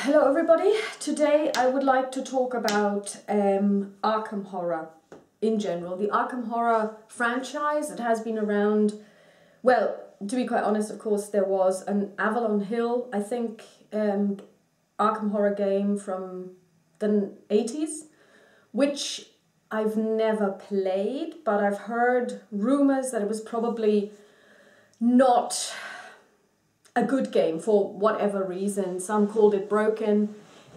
Hello everybody. Today I would like to talk about Arkham Horror in general. The Arkham Horror franchise, it has been around, well, to be quite honest, of course, there was an Avalon Hill, I think, Arkham Horror game from the 80s, which I've never played, but I've heard rumors that it was probably not a good game for whatever reason. Some called it broken,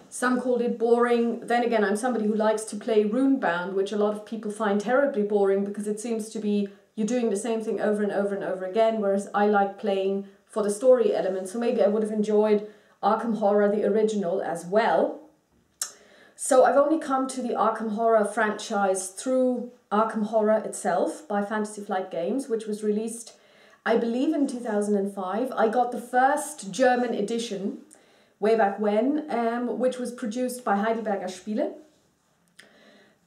some called it boring. Then again, I'm somebody who likes to play Runebound, which a lot of people find terribly boring because it seems to be you're doing the same thing over and over and over again, whereas I like playing for the story element. So maybe I would have enjoyed Arkham Horror, the original, as well. So I've only come to the Arkham Horror franchise through Arkham Horror itself by Fantasy Flight Games, which was released, I believe, in 2005. I got the first German edition way back when, which was produced by Heidelberger Spiele.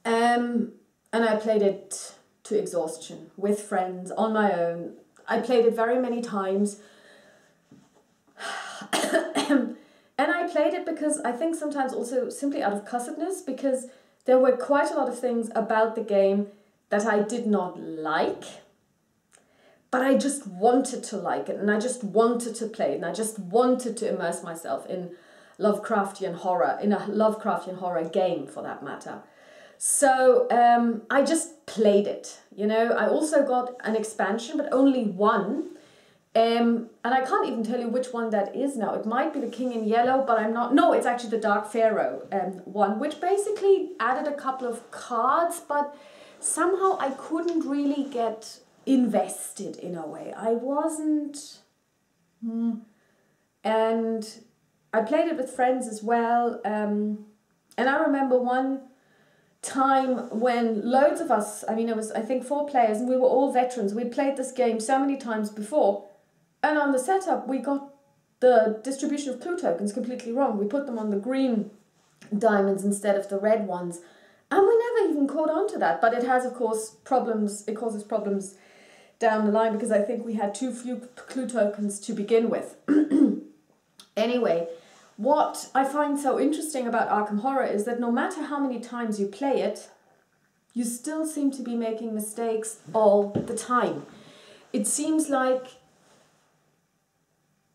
And I played it to exhaustion with friends on my own. I played it very many times. And I played it because I think sometimes also simply out of cussedness, because there were quite a lot of things about the game that I did not like. But I just wanted to like it, and I just wanted to play it, and I just wanted to immerse myself in Lovecraftian horror, in a Lovecraftian horror game for that matter. So I just played it, you know. I also got an expansion, but only one. And I can't even tell you which one that is now. It might be the King in Yellow, but I'm not. No, it's actually the Dark Pharaoh one, which basically added a couple of cards, but somehow I couldn't really get invested in a way. I wasn't, and I played it with friends as well, and I remember one time when loads of us, I mean it was I think 4 players, and we were all veterans. We'd played this game so many times before, and on the setup we got the distribution of clue tokens completely wrong. We put them on the green diamonds instead of the red ones, and we never even caught on to that. But it has, of course, problems. It causes problems down the line because I think we had too few clue tokens to begin with. Anyway, what I find so interesting about Arkham Horror is that no matter how many times you play it, you still seem to be making mistakes all the time. It seems like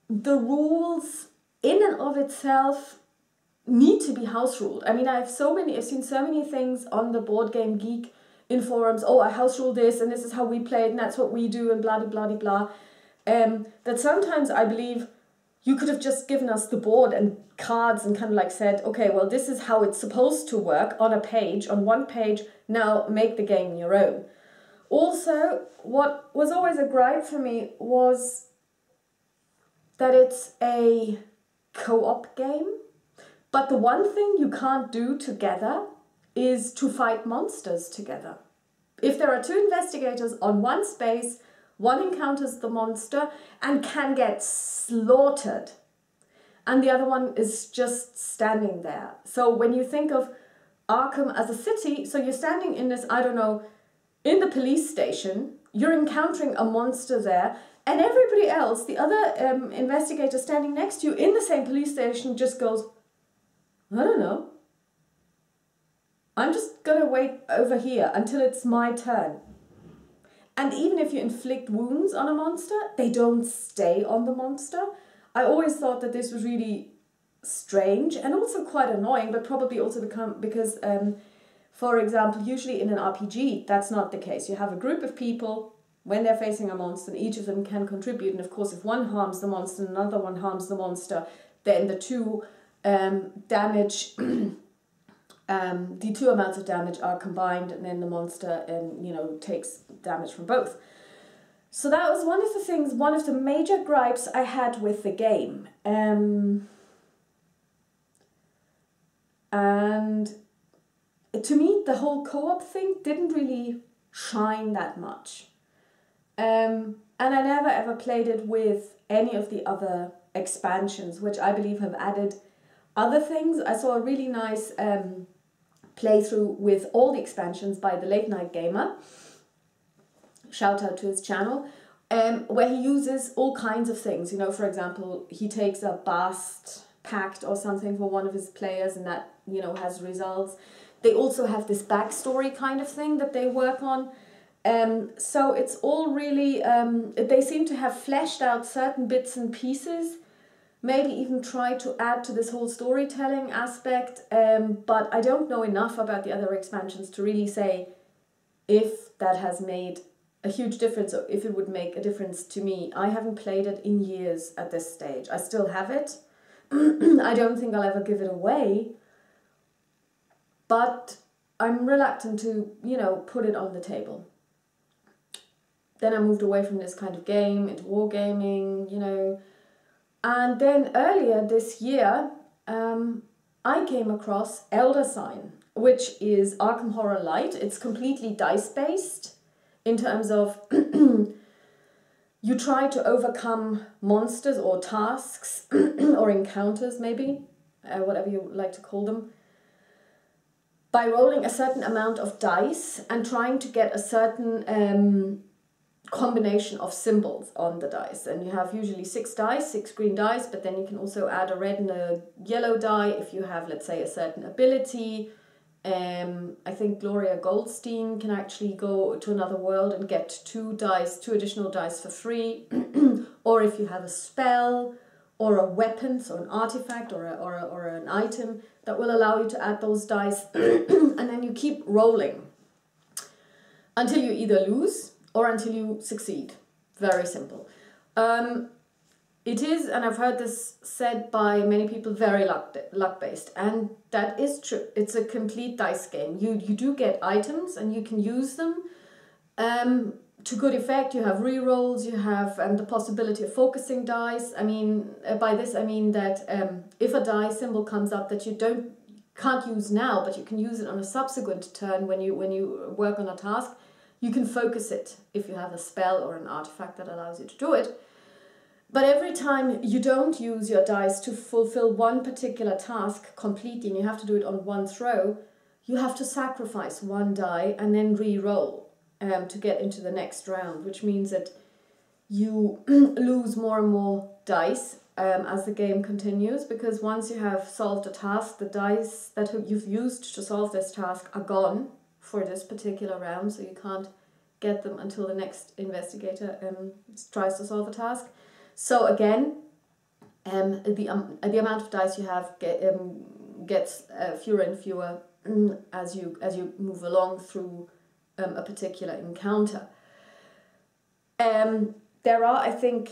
the rules in and of itself need to be house ruled. I mean, I've seen so many things on the Board Game Geek in forums. Oh, I house rule this, and this is how we play it, and that's what we do, and blah blah blah blah. That sometimes I believe you could have just given us the board and cards and kind of like said, okay, well, this is how it's supposed to work on a page, on one page. Now make the game your own. Also, what was always a gripe for me was that it's a co-op game, but the one thing you can't do together is to fight monsters together. If there are 2 investigators on one space, one encounters the monster and can get slaughtered, and the other one is just standing there. So when you think of Arkham as a city, so you're standing in this, I don't know, in the police station, you're encountering a monster there, and everybody else, the other investigator standing next to you in the same police station, just goes, I don't know. I'm just going to wait over here until it's my turn. And even if you inflict wounds on a monster, they don't stay on the monster. I always thought that this was really strange and also quite annoying, but probably also because, for example, usually in an RPG, that's not the case. You have a group of people, when they're facing a monster, and each of them can contribute. And of course, if one harms the monster and another one harms the monster, then the two damage... the 2 amounts of damage are combined, and then the monster, takes damage from both. So that was one of the things, one of the major gripes I had with the game. And to me, the whole co-op thing didn't really shine that much. And I never ever played it with any of the other expansions, which I believe have added other things. I saw a really nice playthrough with all the expansions by the Late Night Gamer. Shout out to his channel. Where he uses all kinds of things. You know, for example, he takes a Bast hacked or something for one of his players, and that, you know, has results. They also have this backstory kind of thing that they work on. So it's all really, they seem to have fleshed out certain bits and pieces, maybe even try to add to this whole storytelling aspect, but I don't know enough about the other expansions to really say if that has made a huge difference or if it would make a difference to me. I haven't played it in years at this stage. I still have it. I don't think I'll ever give it away, but I'm reluctant to, you know, put it on the table. Then I moved away from this kind of game into wargaming, you know. And then earlier this year, I came across Elder Sign, which is Arkham Horror Light. It's completely dice-based in terms of you try to overcome monsters or tasks or encounters, maybe, whatever you like to call them, by rolling a certain amount of dice and trying to get a certain combination of symbols on the dice. And you have usually 6 dice, 6 green dice, but then you can also add a red and a yellow die if you have, let's say, a certain ability. I think Gloria Goldstein can actually go to another world and get 2 additional dice for free. Or if you have a spell or a weapon, so an artifact or an item that will allow you to add those dice, and then you keep rolling until you either lose or until you succeed. Very simple. It is, and I've heard this said by many people, very luck-based, and that is true. It's a complete dice game. You do get items and you can use them to good effect. You have re-rolls, you have the possibility of focusing dice. I mean, by this I mean that if a die symbol comes up that you can't use now, but you can use it on a subsequent turn when you work on a task, you can focus it if you have a spell or an artifact that allows you to do it. But every time you don't use your dice to fulfill one particular task completely, and you have to do it on one throw, you have to sacrifice 1 die and then re-roll to get into the next round, which means that you lose more and more dice as the game continues, because once you have solved a task, the dice that you've used to solve this task are gone for this particular round, so you can't get them until the next investigator tries to solve a task. So again, the amount of dice you have gets fewer and fewer as you move along through a particular encounter. There are, I think,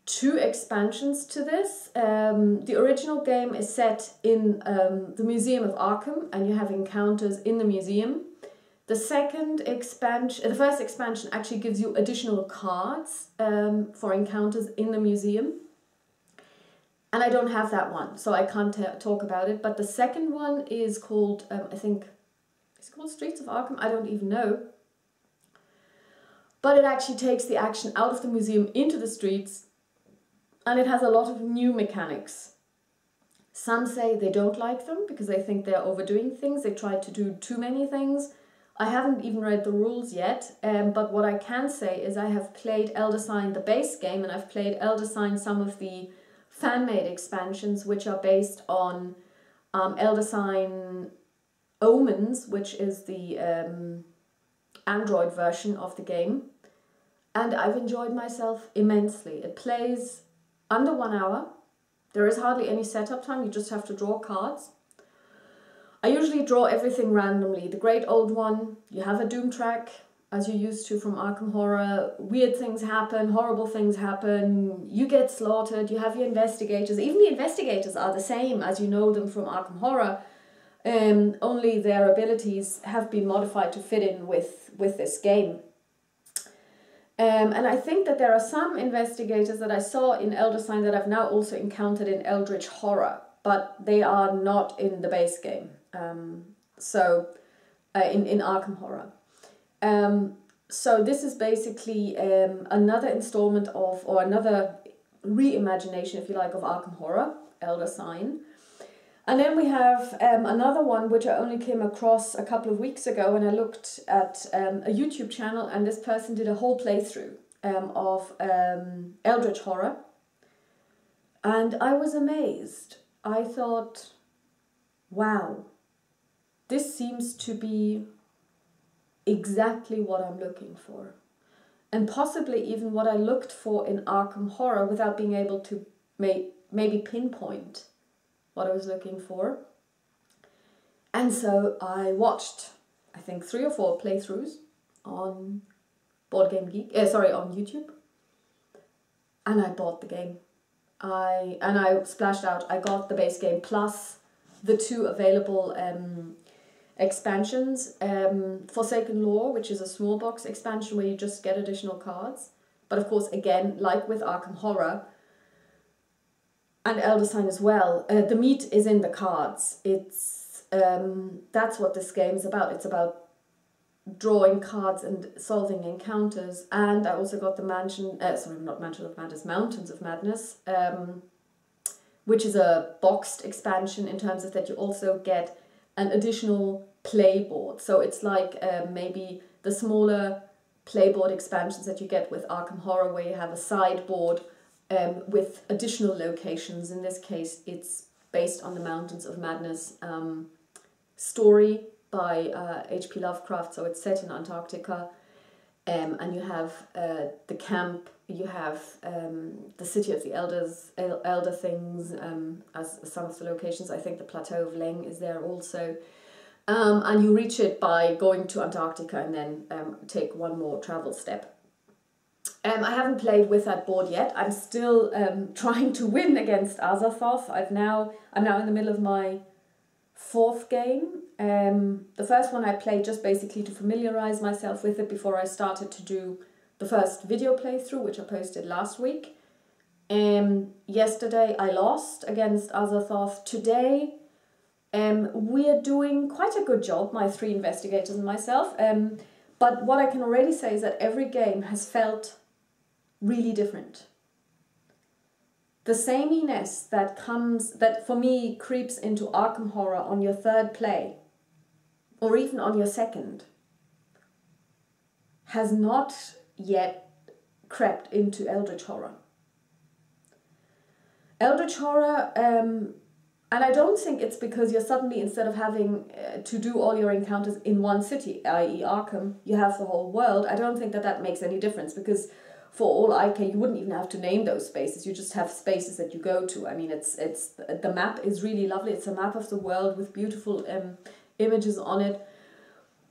2 expansions to this. The original game is set in the Museum of Arkham, and you have encounters in the museum. The first expansion actually gives you additional cards for encounters in the museum. And I don't have that one, so I can't talk about it. But the second one is called, I think, it's called Streets of Arkham? I don't even know. But it actually takes the action out of the museum into the streets, and it has a lot of new mechanics. Some say they don't like them because they think they're overdoing things. They try to do too many things. I haven't even read the rules yet, but what I can say is I have played Elder Sign, the base game, and I've played Elder Sign, some of the fan-made expansions, which are based on Elder Sign Omens, which is the Android version of the game. And I've enjoyed myself immensely. It plays under 1 hour. There is hardly any setup time, you just have to draw cards. I usually draw everything randomly. The Great Old One, you have a doom track, as you used to from Arkham Horror. Weird things happen, horrible things happen, you get slaughtered, you have your investigators. Even the investigators are the same as you know them from Arkham Horror, only their abilities have been modified to fit in with this game. And I think that there are some investigators that I saw in Elder Sign that I've now also encountered in Eldritch Horror, but they are not in the base game. In Arkham Horror. So this is basically another installment of, or another reimagination, if you like, of Arkham Horror, Elder Sign. And then we have another one which I only came across a couple of weeks ago, and I looked at a YouTube channel, and this person did a whole playthrough of Eldritch Horror. And I was amazed. I thought, wow, this seems to be exactly what I'm looking for. And possibly even what I looked for in Arkham Horror without being able to maybe pinpoint what I was looking for. And so I watched, I think, 3 or 4 playthroughs on on YouTube. And I bought the game. I splashed out. I got the base game plus the 2 available expansions. Forsaken Lore, which is a small box expansion where you just get additional cards. But of course, again, like with Arkham Horror and Elder Sign as well, the meat is in the cards. It's that's what this game is about. It's about drawing cards and solving encounters. And I also got the Mountains of Madness, which is a boxed expansion in terms of that you also get an additional playboard. So it's like maybe the smaller playboard expansions that you get with Arkham Horror, where you have a sideboard with additional locations. In this case, it's based on the Mountains of Madness story by H.P. Lovecraft, so it's set in Antarctica, and you have the camp, you have the City of the Elder Things as some of the locations. I think the Plateau of Leng is there also. And you reach it by going to Antarctica and then take one more travel step. I haven't played with that board yet. I'm still trying to win against Azathoth. I'm now in the middle of my 4th game. The first one I played just basically to familiarize myself with it before I started to do the first video playthrough, which I posted last week. Yesterday I lost against Azathoth. Today we're doing quite a good job, my 3 investigators and myself. But what I can already say is that every game has felt really different. The sameness that for me creeps into Arkham Horror on your 3rd play, or even on your 2nd, has not yet crept into Eldritch Horror. Eldritch Horror, and I don't think it's because you're suddenly, instead of having to do all your encounters in one city, i.e. Arkham, you have the whole world. I don't think that makes any difference, because for all I care, you wouldn't even have to name those spaces. You just have spaces that you go to. I mean, the map is really lovely. It's a map of the world with beautiful images on it.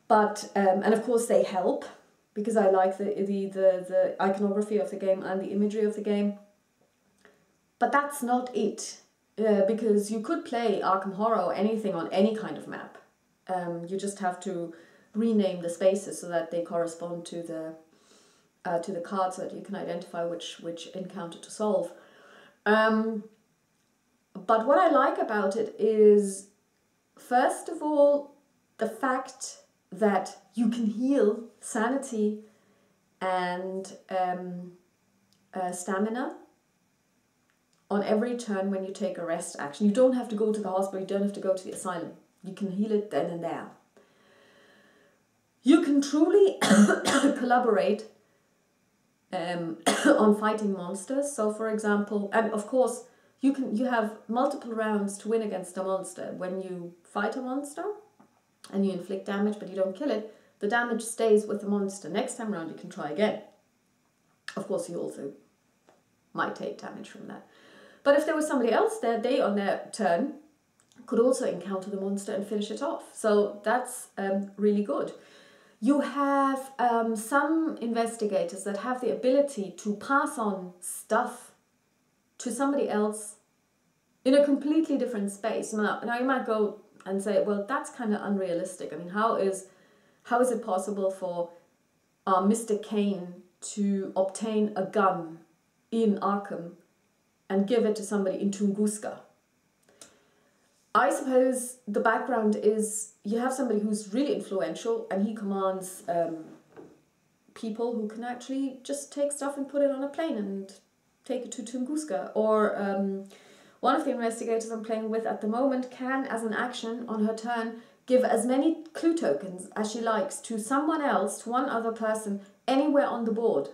But and of course they help, because I like the iconography of the game and the imagery of the game. But that's not it, because you could play Arkham Horror or anything on any kind of map. You just have to rename the spaces so that they correspond to the cards, so that you can identify which encounter to solve. But what I like about it is, first of all, the fact that you can heal sanity and stamina on every turn when you take a rest action. You don't have to go to the hospital, you don't have to go to the asylum. You can heal it then and there. You can truly collaborate on fighting monsters. So for example, and of course you have multiple rounds to win against a monster. When you fight a monster and you inflict damage but you don't kill it, the damage stays with the monster. Next time around you can try again. Of course you also might take damage from that. But if there was somebody else there, they on their turn could also encounter the monster and finish it off. So that's really good. You have some investigators that have the ability to pass on stuff to somebody else in a completely different space. Now you might go and say, well, that's kind of unrealistic. I mean, how is it possible for Mr. Kane to obtain a gun in Arkham and give it to somebody in Tunguska? I suppose the background is you have somebody who's really influential and he commands people who can actually just take stuff and put it on a plane and take it to Tunguska. Or one of the investigators I'm playing with at the moment can, as an action on her turn, give as many clue tokens as she likes to someone else, to one other person, anywhere on the board,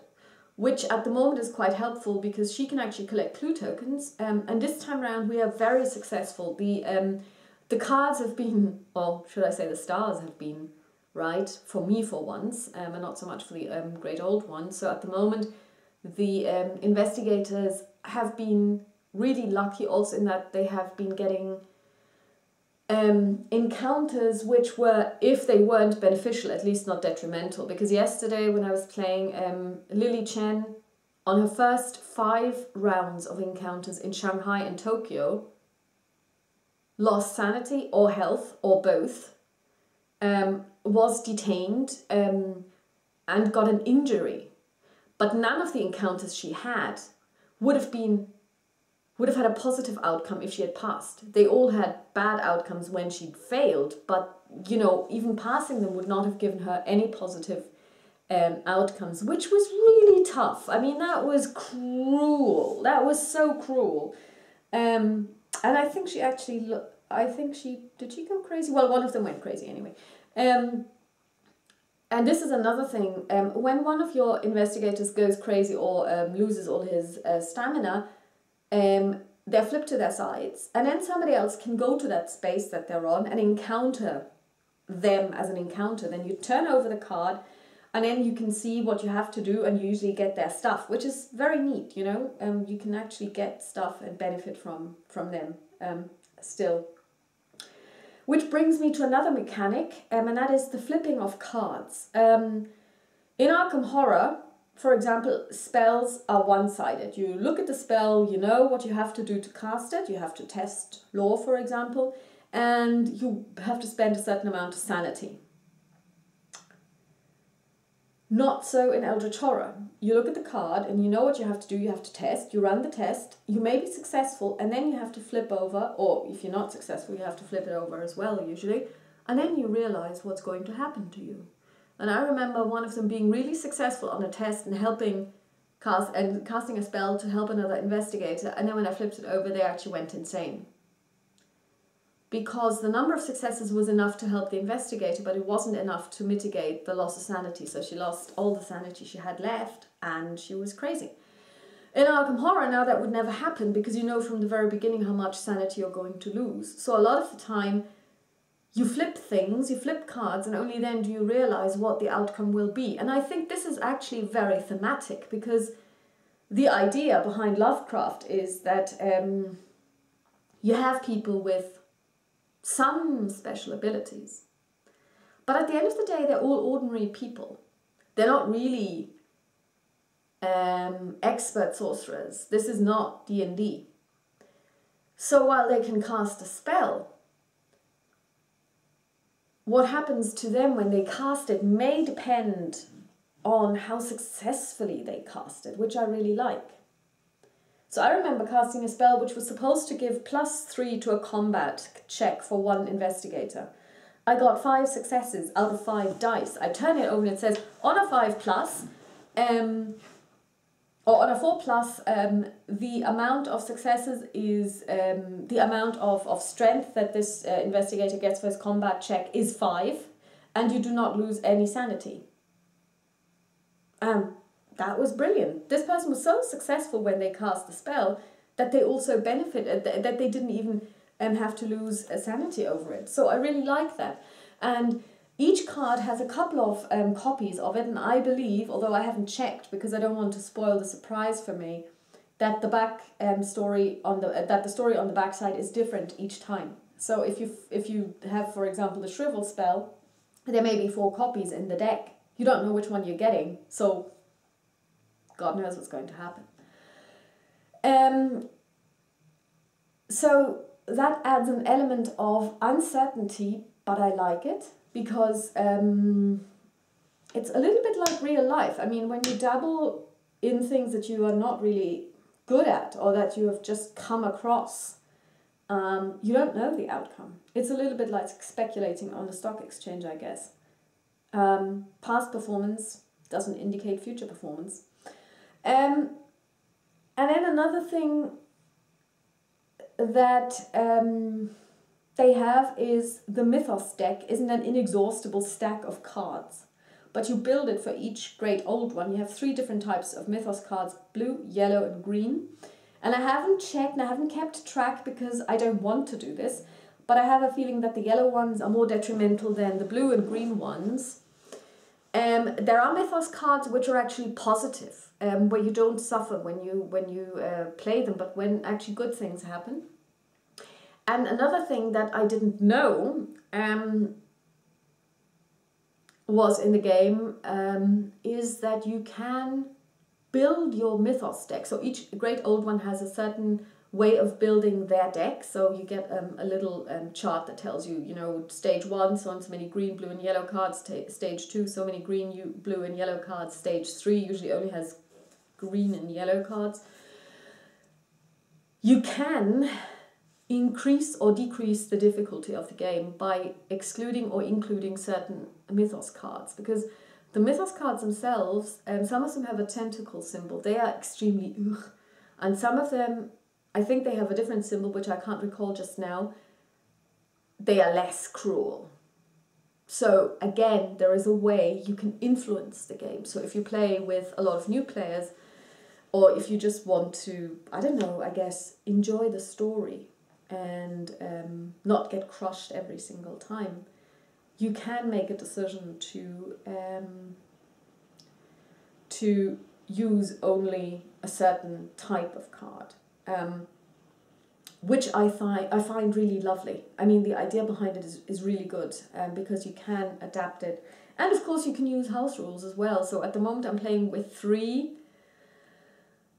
which at the moment is quite helpful because she can actually collect clue tokens. And this time around we are very successful. The cards have been, or should I say the stars have been right for me for once, and not so much for the great old one. So at the moment the investigators have been really lucky also in that they have been getting encounters which were, if they weren't beneficial, at least not detrimental. Because yesterday when I was playing, Lily Chen, on her first 5 rounds of encounters in Shanghai and Tokyo, lost sanity or health or both, was detained and got an injury. But none of the encounters she had would have had a positive outcome if she had passed. They all had bad outcomes when she'd failed, but you know, even passing them would not have given her any positive outcomes, which was really tough. I mean, that was cruel. That was so cruel. And I think she actually, did she go crazy? Well, one of them went crazy anyway. And this is another thing. When one of your investigators goes crazy or loses all his stamina, they're flipped to their sides, and then somebody else can go to that space that they're on and encounter them as an encounter. Then you turn over the card, and then you can see what you have to do, and you usually get their stuff, which is very neat, you know. You can actually get stuff and benefit from them still. Which brings me to another mechanic, and that is the flipping of cards. In Arkham Horror, for example, spells are one-sided. You look at the spell, you know what you have to do to cast it. You have to test law, for example, and you have to spend a certain amount of sanity. Not so in Eldritch Horror. You look at the card and you know what you have to do. You have to test, you run the test, you may be successful, and then you have to flip over, or if you're not successful, you have to flip it over as well usually, and then you realize what's going to happen to you. And I remember one of them being really successful on a test and casting a spell to help another investigator, and then when I flipped it over, they actually went insane. Because the number of successes was enough to help the investigator, but it wasn't enough to mitigate the loss of sanity. So she lost all the sanity she had left, and she was crazy. In Arkham Horror, now that would never happen, because you know from the very beginning how much sanity you're going to lose. So a lot of the time, you flip things, you flip cards, and only then do you realize what the outcome will be. And I think this is actually very thematic, because the idea behind Lovecraft is that you have people with some special abilities, but at the end of the day, they're all ordinary people. They're not really expert sorcerers. This is not D&D. So while they can cast a spell, what happens to them when they cast it may depend on how successfully they cast it, which I really like. So I remember casting a spell which was supposed to give +3 to a combat check for one investigator. I got 5 successes out of 5 dice. I turn it over and it says, on a 5+, or on a 4+, the amount of successes is, the amount of strength that this investigator gets for his combat check is 5, and you do not lose any sanity. That was brilliant. This person was so successful when they cast the spell that they also benefited, that they didn't even have to lose sanity over it. So I really like that. And each card has a couple of copies of it, and I believe, although I haven't checked because I don't want to spoil the surprise for me, that the back story on the back side is different each time. So if you have, for example, the Shrivel spell, there may be 4 copies in the deck. You don't know which one you're getting, so God knows what's going to happen. So that adds an element of uncertainty, but I like it because it's a little bit like real life. I mean, when you dabble in things that you are not really good at or that you have just come across, you don't know the outcome. It's a little bit like speculating on the stock exchange, I guess. Past performance doesn't indicate future performance. And then another thing that they have is the Mythos deck isn't an inexhaustible stack of cards. but you build it for each great old one. You have 3 different types of Mythos cards, blue, yellow and green. And I haven't checked and I haven't kept track because I don't want to do this, but I have a feeling that the yellow ones are more detrimental than the blue and green ones. There are Mythos cards which are actually positive, where you don't suffer when you play them, but when actually good things happen. And another thing that I didn't know was in the game is that you can build your Mythos deck. So each great old one has a certain way of building their deck. So you get a little chart that tells you, you know, stage 1, so many green, blue and yellow cards. Stage 2, so many green, blue and yellow cards. Stage 3 usually only has green and yellow cards. You can increase or decrease the difficulty of the game by excluding or including certain Mythos cards, because the Mythos cards themselves, some of them have a tentacle symbol. They are extremely ugh. And some of them, I think they have a different symbol, which I can't recall just now. They are less cruel. So again, there is a way you can influence the game. So if you play with a lot of new players, or if you just want to, I don't know, I guess, enjoy the story and not get crushed every single time, you can make a decision to use only a certain type of card, which I find really lovely. I mean, the idea behind it is really good, because you can adapt it. And of course you can use house rules as well. So at the moment I'm playing with 3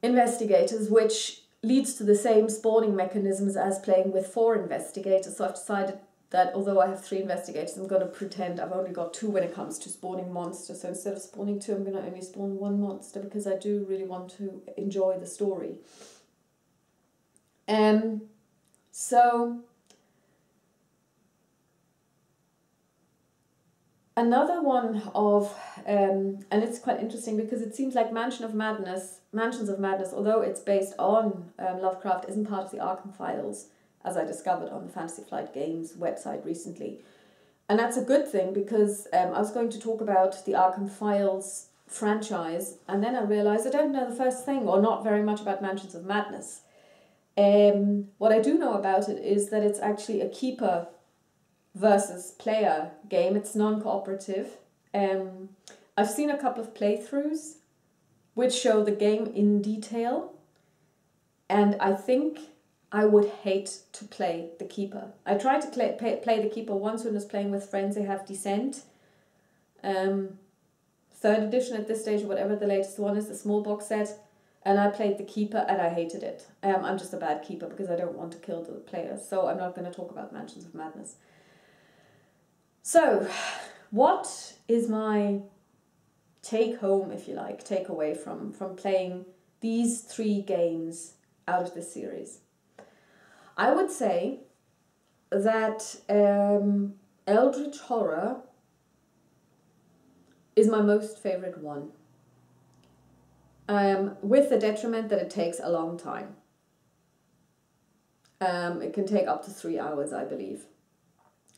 investigators, which leads to the same spawning mechanisms as playing with 4 investigators. So I've decided that although I have 3 investigators, I'm going to pretend I've only got 2 when it comes to spawning monsters. So instead of spawning 2, I'm going to only spawn 1 monster, because I do really want to enjoy the story. So another one of, and it's quite interesting because it seems like Mansions of Madness, although it's based on Lovecraft, isn't part of the Arkham Files, as I discovered on the Fantasy Flight Games website recently. And that's a good thing, because I was going to talk about the Arkham Files franchise, and then I realised I don't know the first thing, or not very much, about Mansions of Madness. What I do know about it is that it's actually a keeper versus player game. It's non-cooperative. I've seen a couple of playthroughs which show the game in detail, and I think I would hate to play the keeper. I tried to play the keeper once when I was playing with friends. They have Descent, 3rd edition at this stage, or whatever the latest one is, the small box set, and I played the keeper and I hated it. I'm just a bad keeper because I don't want to kill the players, so I'm not going to talk about Mansions of Madness. So, what is my take home, if you like, take away from playing these 3 games out of this series? I would say that Eldritch Horror is my most favourite one, with the detriment that it takes a long time. It can take up to 3 hours, I believe.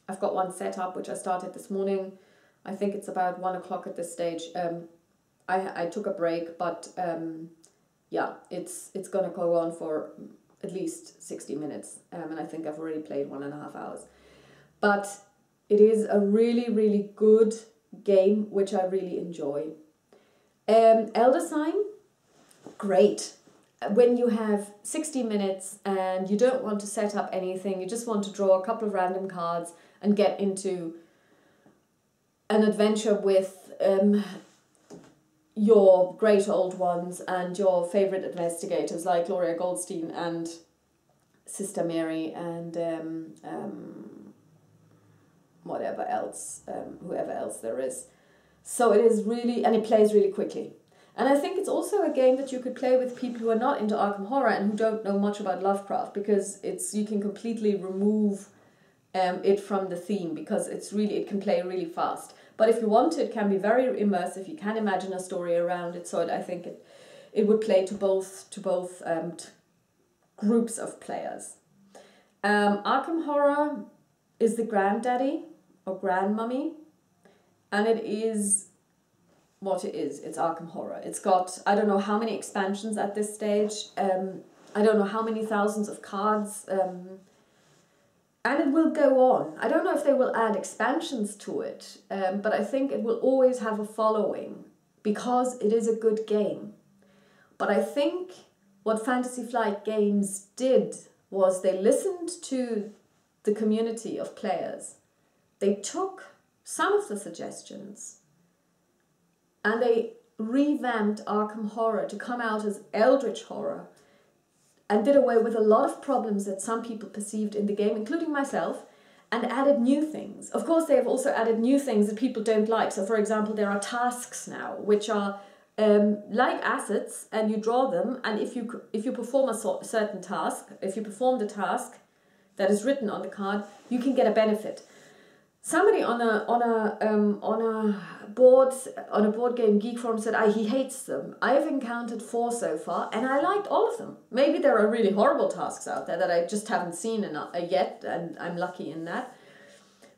I've got one set up, which I started this morning. I think it's about 1 o'clock at this stage. I took a break, but yeah, it's going to go on for at least 60 minutes, and I think I've already played 1.5 hours. But it is a really, really good game, which I really enjoy. Elder Sign, great. When you have 60 minutes and you don't want to set up anything, you just want to draw a couple of random cards and get into an adventure with your great old ones and your favourite investigators like Gloria Goldstein and Sister Mary and whatever else, whoever else there is. So it is really, and it plays really quickly. And I think it's also a game that you could play with people who are not into Arkham Horror and who don't know much about Lovecraft, because you can completely remove it from the theme, because it can play really fast. But if you want it can be very immersive. You can imagine a story around it. So I think it would play to both groups of players. Arkham Horror is the granddaddy or grandmummy, and it is what it is. It's Arkham Horror. It's got, I don't know how many expansions at this stage. I don't know how many thousands of cards. And it will go on. I don't know if they will add expansions to it, but I think it will always have a following because it is a good game. But I think what Fantasy Flight Games did was they listened to the community of players. They took some of the suggestions and they revamped Arkham Horror to come out as Eldritch Horror and did away with a lot of problems that some people perceived in the game, including myself, and added new things. Of course, they have also added new things that people don't like. So, for example, there are tasks now, which are like assets, and you draw them, and if you perform a certain task, if you perform the task that is written on the card, you can get a benefit. Somebody on a board game geek forum said he hates them. I've encountered 4 so far, and I liked all of them. Maybe there are really horrible tasks out there that I just haven't seen yet, and I'm lucky in that.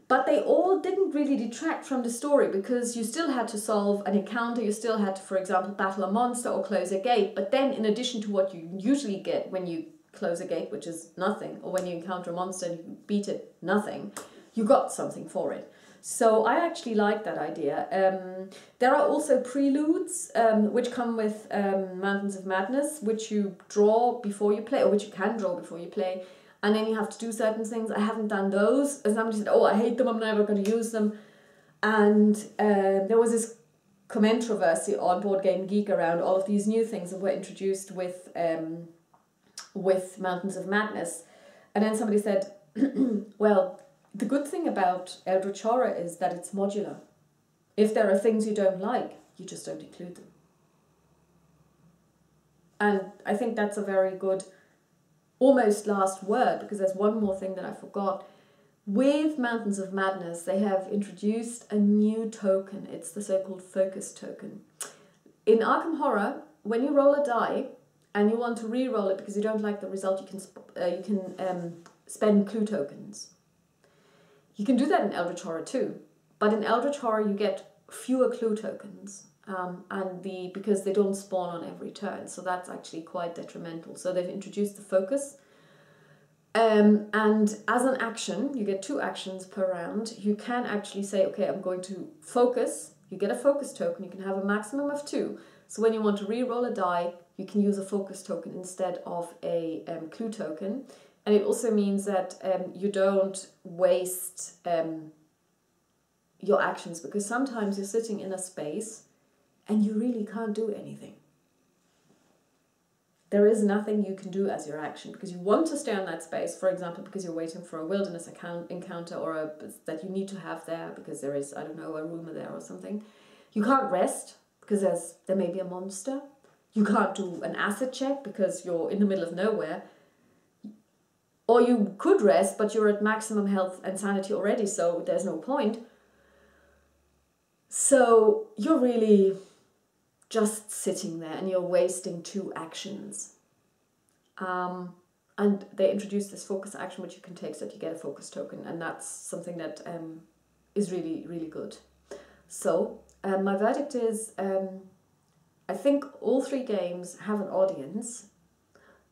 But they all didn't really detract from the story because you still had to solve an encounter. You still had to, for example, battle a monster or close a gate. But then, in addition to what you usually get when you close a gate, which is nothing, or when you encounter a monster and you beat it, nothing, you got something for it. So I actually like that idea. There are also preludes, which come with Mountains of Madness, which you draw before you play, or which you can draw before you play, and then you have to do certain things. I haven't done those. And somebody said, I hate them, I'm never going to use them. And there was this controversy on Board Game Geek around all of these new things that were introduced with Mountains of Madness. And then somebody said, well, the good thing about Eldritch Horror is that it's modular. If there are things you don't like, you just don't include them. And I think that's a very good, almost last word, because there's one more thing that I forgot. With Mountains of Madness, they have introduced a new token. It's the so-called focus token. In Arkham Horror, when you roll a die and you want to re-roll it because you don't like the result, you can spend clue tokens. You can do that in Eldritch Horror too, but in Eldritch Horror you get fewer clue tokens, because they don't spawn on every turn, so that's actually quite detrimental. So they've introduced the focus, and as an action, you get 2 actions per round. You can actually say, okay, I'm going to focus. You get a focus token. You can have a maximum of 2. So when you want to re-roll a die, you can use a focus token instead of a clue token. And it also means that you don't waste your actions, because sometimes you're sitting in a space and you really can't do anything. There is nothing you can do as your action because you want to stay in that space, for example, because you're waiting for a wilderness encounter or that you need to have there because there is, I don't know, a rumor there or something. You can't rest because there may be a monster. You can't do an acid check because you're in the middle of nowhere. Or you could rest, but you're at maximum health and sanity already, so there's no point. So you're really just sitting there and you're wasting 2 actions. And they introduced this focus action, which you can take so that you get a focus token, and that's something that is really, really good. So my verdict is, I think all 3 games have an audience.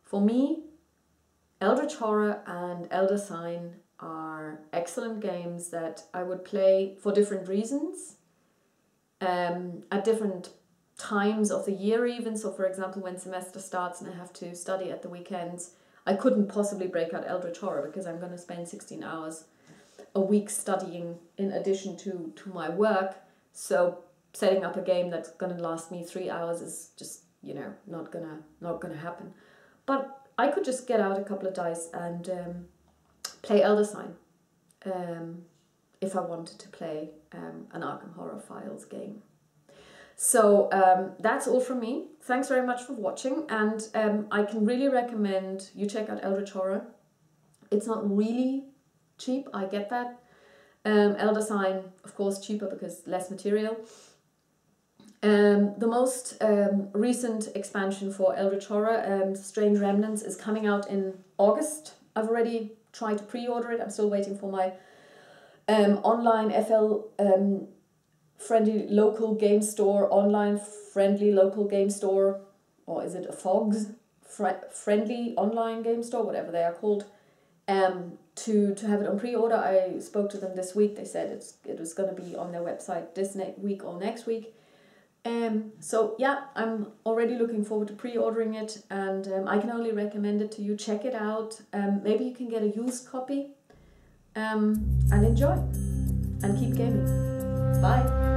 For me, Eldritch Horror and Elder Sign are excellent games that I would play for different reasons, at different times of the year even. So for example, when semester starts and I have to study at the weekends, I couldn't possibly break out Eldritch Horror because I'm going to spend 16 hours a week studying in addition to my work. So setting up a game that's going to last me 3 hours is just, not gonna happen. But I could just get out a couple of dice and play Elder Sign if I wanted to play an Arkham Horror Files game. So that's all from me. Thanks very much for watching, and I can really recommend you check out Eldritch Horror. It's not really cheap, I get that. Elder Sign, of course, cheaper because less material. The most recent expansion for Eldritch Horror, Strange Remnants, is coming out in August. I've already tried to pre-order it. I'm still waiting for my online FL friendly local game store, online friendly local game store, or is it a FOGS, friendly online game store, whatever they are called, to have it on pre-order. I spoke to them this week. They said it was going to be on their website this week or next week. So yeah, I'm already looking forward to pre-ordering it, and I can only recommend it to you. Check it out. Maybe you can get a used copy, and enjoy and keep gaming. Bye.